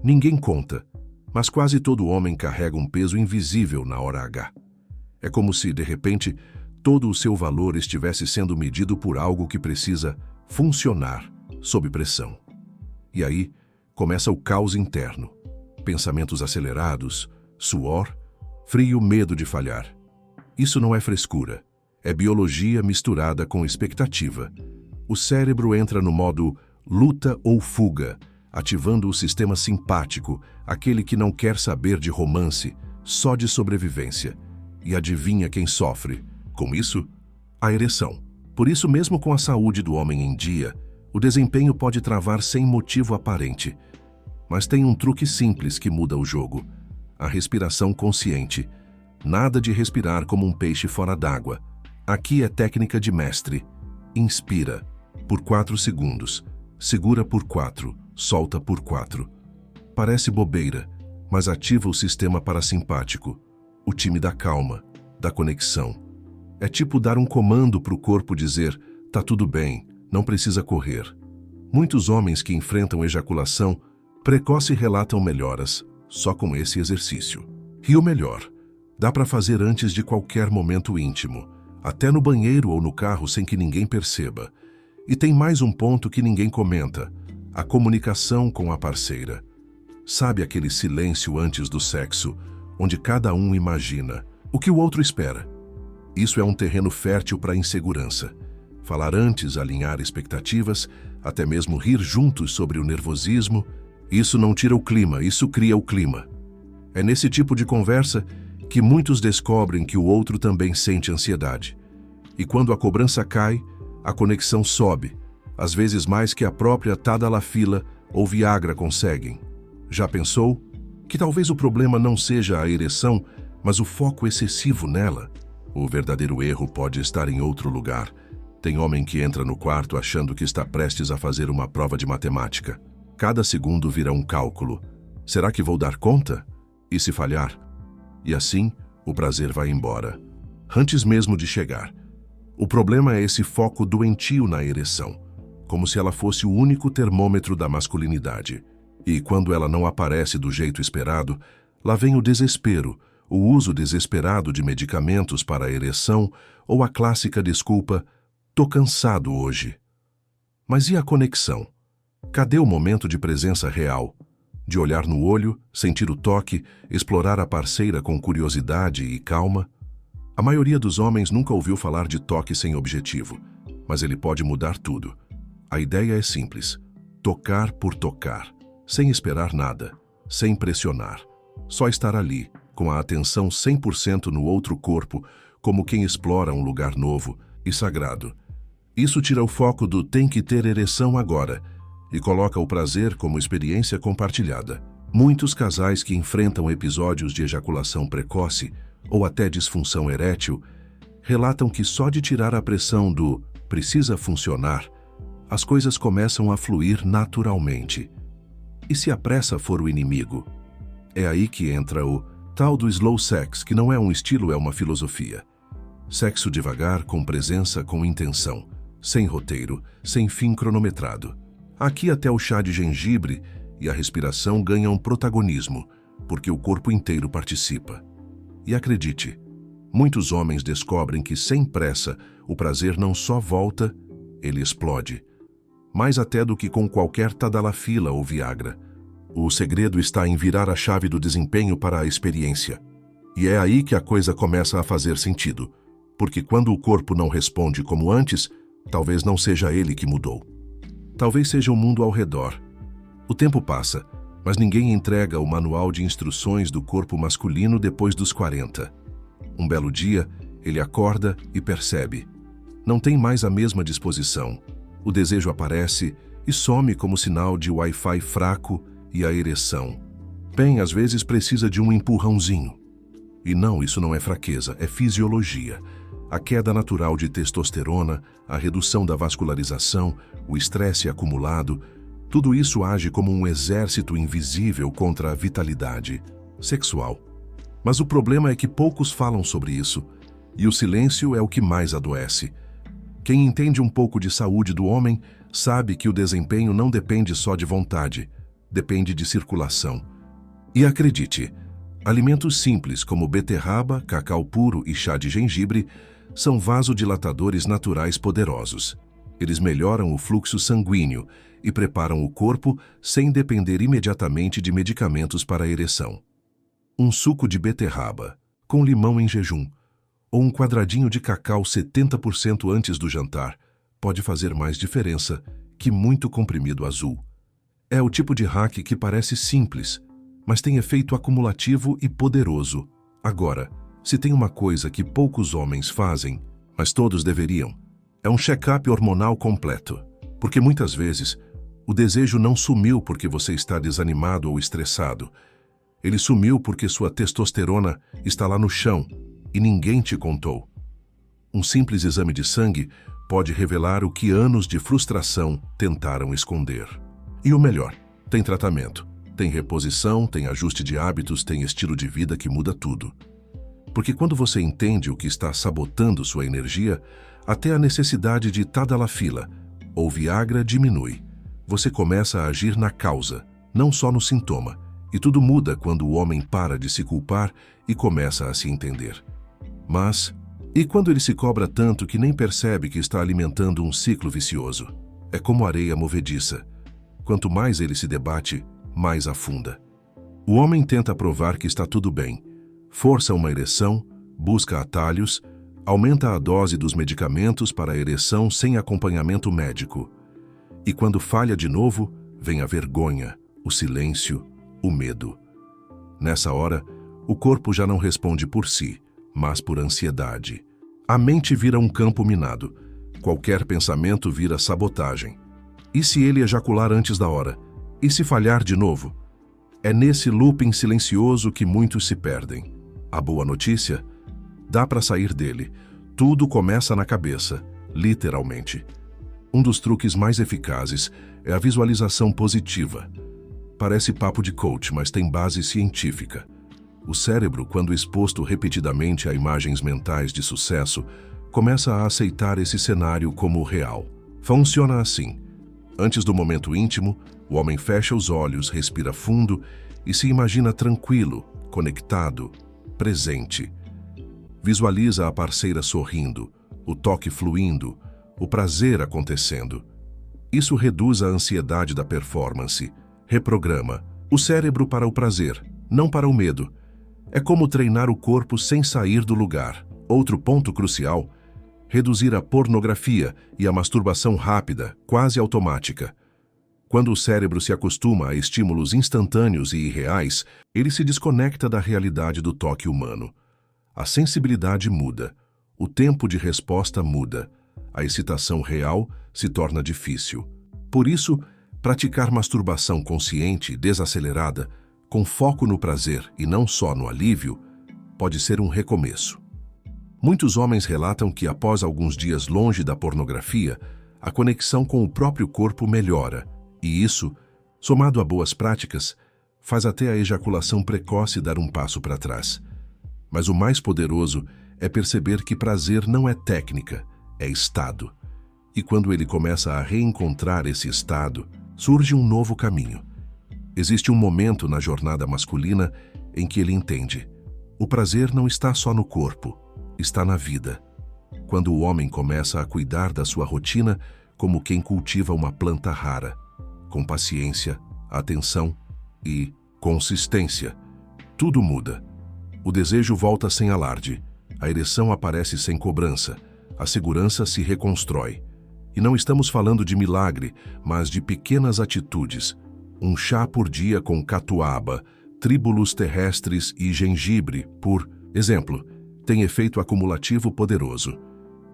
Ninguém conta, mas quase todo homem carrega um peso invisível na hora H. É como se, de repente, todo o seu valor estivesse sendo medido por algo que precisa funcionar sob pressão. E aí começa o caos interno. Pensamentos acelerados, suor, frio, medo de falhar. Isso não é frescura, é biologia misturada com expectativa. O cérebro entra no modo luta ou fuga, ativando o sistema simpático, aquele que não quer saber de romance, só de sobrevivência. E adivinha quem sofre? Com isso, a ereção. Por isso, mesmo com a saúde do homem em dia, o desempenho pode travar sem motivo aparente. Mas tem um truque simples que muda o jogo: a respiração consciente. Nada de respirar como um peixe fora d'água. Aqui é técnica de mestre. Inspira por 4 segundos, segura por 4, solta por 4. Parece bobeira, mas ativa o sistema parasimpático, o time da calma, da conexão. É tipo dar um comando para o corpo dizer: tá tudo bem, não precisa correr. Muitos homens que enfrentam ejaculação precoce relatam melhoras só com esse exercício. E o melhor, dá para fazer antes de qualquer momento íntimo, até no banheiro ou no carro sem que ninguém perceba. E tem mais um ponto que ninguém comenta: a comunicação com a parceira. Sabe aquele silêncio antes do sexo, onde cada um imagina o que o outro espera? Isso é um terreno fértil para a insegurança. Falar antes, alinhar expectativas, até mesmo rir juntos sobre o nervosismo, isso não tira o clima, isso cria o clima. É nesse tipo de conversa que muitos descobrem que o outro também sente ansiedade. E quando a cobrança cai, a conexão sobe, às vezes mais que a própria Tadalafila ou Viagra conseguem. Já pensou? Que talvez o problema não seja a ereção, mas o foco excessivo nela. O verdadeiro erro pode estar em outro lugar. Tem homem que entra no quarto achando que está prestes a fazer uma prova de matemática. Cada segundo vira um cálculo. Será que vou dar conta? E se falhar? E assim, o prazer vai embora, antes mesmo de chegar. O problema é esse foco doentio na ereção, como se ela fosse o único termômetro da masculinidade. E quando ela não aparece do jeito esperado, lá vem o desespero, o uso desesperado de medicamentos para a ereção ou a clássica desculpa: tô cansado hoje. Mas e a conexão? Cadê o momento de presença real? De olhar no olho, sentir o toque, explorar a parceira com curiosidade e calma? A maioria dos homens nunca ouviu falar de toque sem objetivo, mas ele pode mudar tudo. A ideia é simples: tocar por tocar, sem esperar nada, sem pressionar. Só estar ali, com a atenção 100% no outro corpo, como quem explora um lugar novo e sagrado. Isso tira o foco do tem que ter ereção agora e coloca o prazer como experiência compartilhada. Muitos casais que enfrentam episódios de ejaculação precoce ou até disfunção erétil relatam que só de tirar a pressão do precisa funcionar, as coisas começam a fluir naturalmente. E se a pressa for o inimigo? É aí que entra o tal do slow sex, que não é um estilo, é uma filosofia. Sexo devagar, com presença, com intenção, sem roteiro, sem fim cronometrado. Aqui até o chá de gengibre e a respiração ganham protagonismo, porque o corpo inteiro participa. E acredite, muitos homens descobrem que sem pressa o prazer não só volta, ele explode. Mais até do que com qualquer Tadalafila ou Viagra. O segredo está em virar a chave do desempenho para a experiência. E é aí que a coisa começa a fazer sentido, porque quando o corpo não responde como antes, talvez não seja ele que mudou. Talvez seja o mundo ao redor. O tempo passa, mas ninguém entrega o manual de instruções do corpo masculino depois dos 40. Um belo dia, ele acorda e percebe. Não tem mais a mesma disposição. O desejo aparece e some como sinal de Wi-Fi fraco e a ereção. Bem, às vezes precisa de um empurrãozinho. E não, isso não é fraqueza, é fisiologia. A queda natural de testosterona, a redução da vascularização, o estresse acumulado, tudo isso age como um exército invisível contra a vitalidade sexual. Mas o problema é que poucos falam sobre isso, e o silêncio é o que mais adoece. Quem entende um pouco de saúde do homem sabe que o desempenho não depende só de vontade, depende de circulação. E acredite, alimentos simples como beterraba, cacau puro e chá de gengibre são vasodilatadores naturais poderosos. Eles melhoram o fluxo sanguíneo e preparam o corpo sem depender imediatamente de medicamentos para a ereção. Um suco de beterraba, com limão em jejum, ou um quadradinho de cacau 70% antes do jantar, pode fazer mais diferença que muito comprimido azul. É o tipo de hack que parece simples, mas tem efeito acumulativo e poderoso. Agora, se tem uma coisa que poucos homens fazem, mas todos deveriam, é um check-up hormonal completo. Porque muitas vezes, o desejo não sumiu porque você está desanimado ou estressado. Ele sumiu porque sua testosterona está lá no chão e ninguém te contou. Um simples exame de sangue pode revelar o que anos de frustração tentaram esconder. E o melhor, tem tratamento, tem reposição, tem ajuste de hábitos, tem estilo de vida que muda tudo. Porque quando você entende o que está sabotando sua energia, até a necessidade de tadalafila ou Viagra diminui. Você começa a agir na causa, não só no sintoma. E tudo muda quando o homem para de se culpar e começa a se entender. Mas, e quando ele se cobra tanto que nem percebe que está alimentando um ciclo vicioso? É como areia movediça. Quanto mais ele se debate, mais afunda. O homem tenta provar que está tudo bem, força uma ereção, busca atalhos, aumenta a dose dos medicamentos para a ereção sem acompanhamento médico. E quando falha de novo, vem a vergonha, o silêncio, o medo. Nessa hora, o corpo já não responde por si, mas por ansiedade. A mente vira um campo minado. Qualquer pensamento vira sabotagem. E se ele ejacular antes da hora? E se falhar de novo? É nesse looping silencioso que muitos se perdem. A boa notícia? Dá para sair dele. Tudo começa na cabeça, literalmente. Um dos truques mais eficazes é a visualização positiva. Parece papo de coach, mas tem base científica. O cérebro, quando exposto repetidamente a imagens mentais de sucesso, começa a aceitar esse cenário como real. Funciona assim. Antes do momento íntimo, o homem fecha os olhos, respira fundo e se imagina tranquilo, conectado, presente. Visualiza a parceira sorrindo, o toque fluindo, o prazer acontecendo. Isso reduz a ansiedade da performance. Reprograma o cérebro para o prazer, não para o medo. É como treinar o corpo sem sair do lugar. Outro ponto crucial: reduzir a pornografia e a masturbação rápida, quase automática. Quando o cérebro se acostuma a estímulos instantâneos e irreais, ele se desconecta da realidade do toque humano. A sensibilidade muda, o tempo de resposta muda, a excitação real se torna difícil. Por isso, praticar masturbação consciente e desacelerada, com foco no prazer e não só no alívio, pode ser um recomeço. Muitos homens relatam que após alguns dias longe da pornografia, a conexão com o próprio corpo melhora, e isso, somado a boas práticas, faz até a ejaculação precoce dar um passo para trás. Mas o mais poderoso é perceber que prazer não é técnica, é estado. E quando ele começa a reencontrar esse estado, surge um novo caminho. Existe um momento na jornada masculina em que ele entende: o prazer não está só no corpo, está na vida. Quando o homem começa a cuidar da sua rotina como quem cultiva uma planta rara, com paciência, atenção e consistência, tudo muda. O desejo volta sem alarde, a ereção aparece sem cobrança, a segurança se reconstrói. E não estamos falando de milagre, mas de pequenas atitudes. Um chá por dia com catuaba, tríbulos terrestres e gengibre, por exemplo, tem efeito acumulativo poderoso.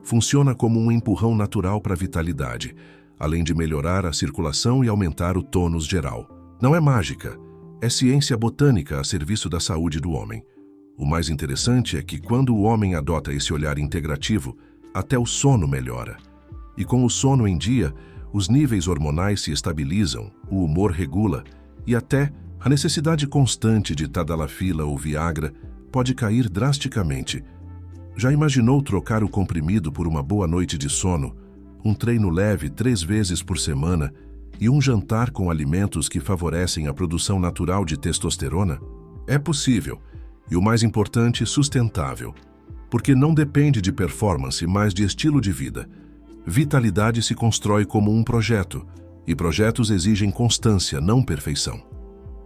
Funciona como um empurrão natural para a vitalidade, além de melhorar a circulação e aumentar o tônus geral. Não é mágica, é ciência botânica a serviço da saúde do homem. O mais interessante é que quando o homem adota esse olhar integrativo, até o sono melhora. E com o sono em dia, os níveis hormonais se estabilizam, o humor regula e até a necessidade constante de tadalafila ou Viagra pode cair drasticamente. Já imaginou trocar o comprimido por uma boa noite de sono, um treino leve 3 vezes por semana e um jantar com alimentos que favorecem a produção natural de testosterona? É possível, e o mais importante, sustentável, porque não depende de performance, mas de estilo de vida. Vitalidade se constrói como um projeto, e projetos exigem constância, não perfeição.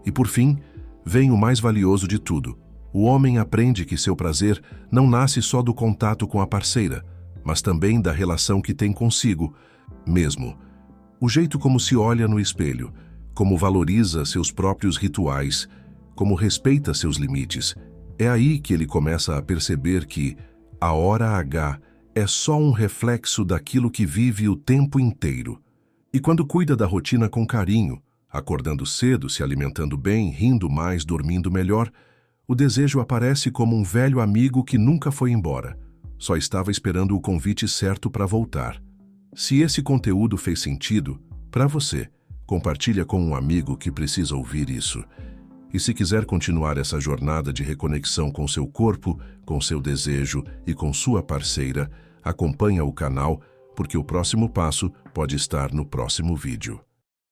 E por fim, vem o mais valioso de tudo. O homem aprende que seu prazer não nasce só do contato com a parceira, mas também da relação que tem consigo mesmo. O jeito como se olha no espelho, como valoriza seus próprios rituais, como respeita seus limites. É aí que ele começa a perceber que a hora H é só um reflexo daquilo que vive o tempo inteiro. E quando cuida da rotina com carinho, acordando cedo, se alimentando bem, rindo mais, dormindo melhor, o desejo aparece como um velho amigo que nunca foi embora. Só estava esperando o convite certo para voltar. Se esse conteúdo fez sentido para você, compartilha com um amigo que precisa ouvir isso. E se quiser continuar essa jornada de reconexão com seu corpo, com seu desejo e com sua parceira, acompanha o canal, porque o próximo passo pode estar no próximo vídeo.